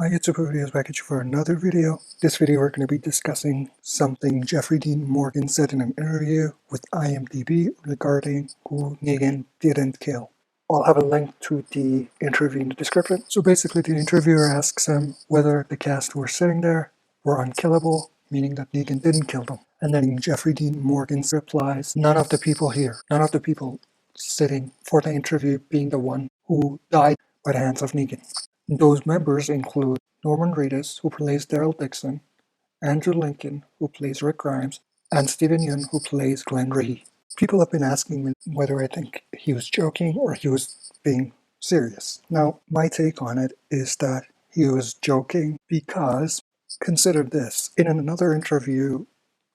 Hi, it's Super Videos back at you for another video. This video we're going to be discussing something Jeffrey Dean Morgan said in an interview with IMDb regarding who Negan didn't kill. I'll have a link to the interview in the description. So basically the interviewer asks him whether the cast who were sitting there were unkillable, meaning that Negan didn't kill them. And then Jeffrey Dean Morgan replies, none of the people here, none of the people sitting for the interview being the one who died by the hands of Negan. Those members include Norman Reedus, who plays Daryl Dixon, Andrew Lincoln, who plays Rick Grimes, and Stephen Yeun, who plays Glenn Reed. People have been asking me whether I think he was joking or he was being serious. Now, my take on it is that he was joking because, consider this, in another interview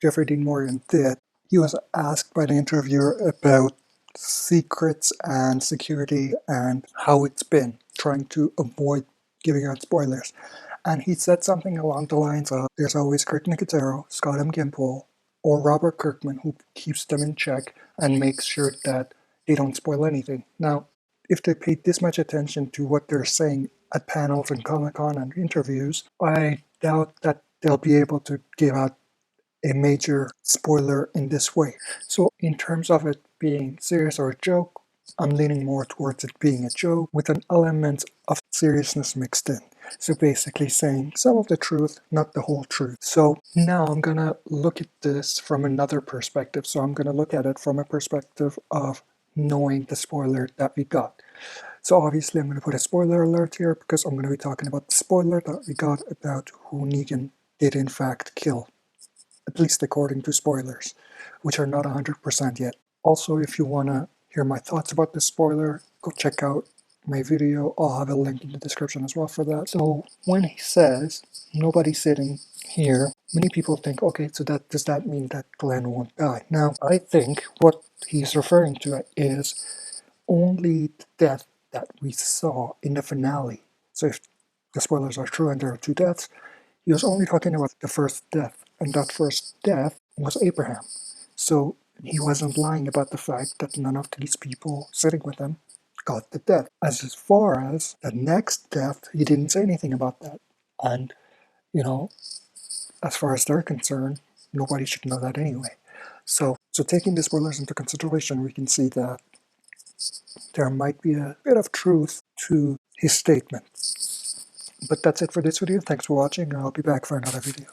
Jeffrey Dean Morgan did, he was asked by the interviewer about secrets and security and how it's been trying to avoid giving out spoilers. And he said something along the lines of, there's always Kirk Nicotero, Scott M. Gimple, or Robert Kirkman who keeps them in check and makes sure that they don't spoil anything. Now, if they paid this much attention to what they're saying at panels and Comic-Con and interviews, I doubt that they'll be able to give out a major spoiler in this way. So in terms of it being serious or a joke, I'm leaning more towards it being a joke with an element of seriousness mixed in. So basically saying some of the truth, not the whole truth. So now I'm going to look at this from another perspective. So I'm going to look at it from a perspective of knowing the spoiler that we got. So obviously I'm going to put a spoiler alert here because I'm going to be talking about the spoiler that we got about who Negan did in fact kill. At least according to spoilers, which are not 100% yet. Also, if you want to hear my thoughts about this spoiler, go check out my video. I'll have a link in the description as well for that. So when he says, nobody sitting here, many people think, okay, so does that mean that Glenn won't die? Now, I think what he's referring to is only the death that we saw in the finale. So if the spoilers are true and there are two deaths, he was only talking about the first death, and that first death was Abraham. So he wasn't lying about the fact that none of these people sitting with him got the death. As far as the next death, he didn't say anything about that. And, as far as they're concerned, nobody should know that anyway. So taking the spoilers into consideration, we can see that there might be a bit of truth to his statement. But that's it for this video. Thanks for watching, and I'll be back for another video.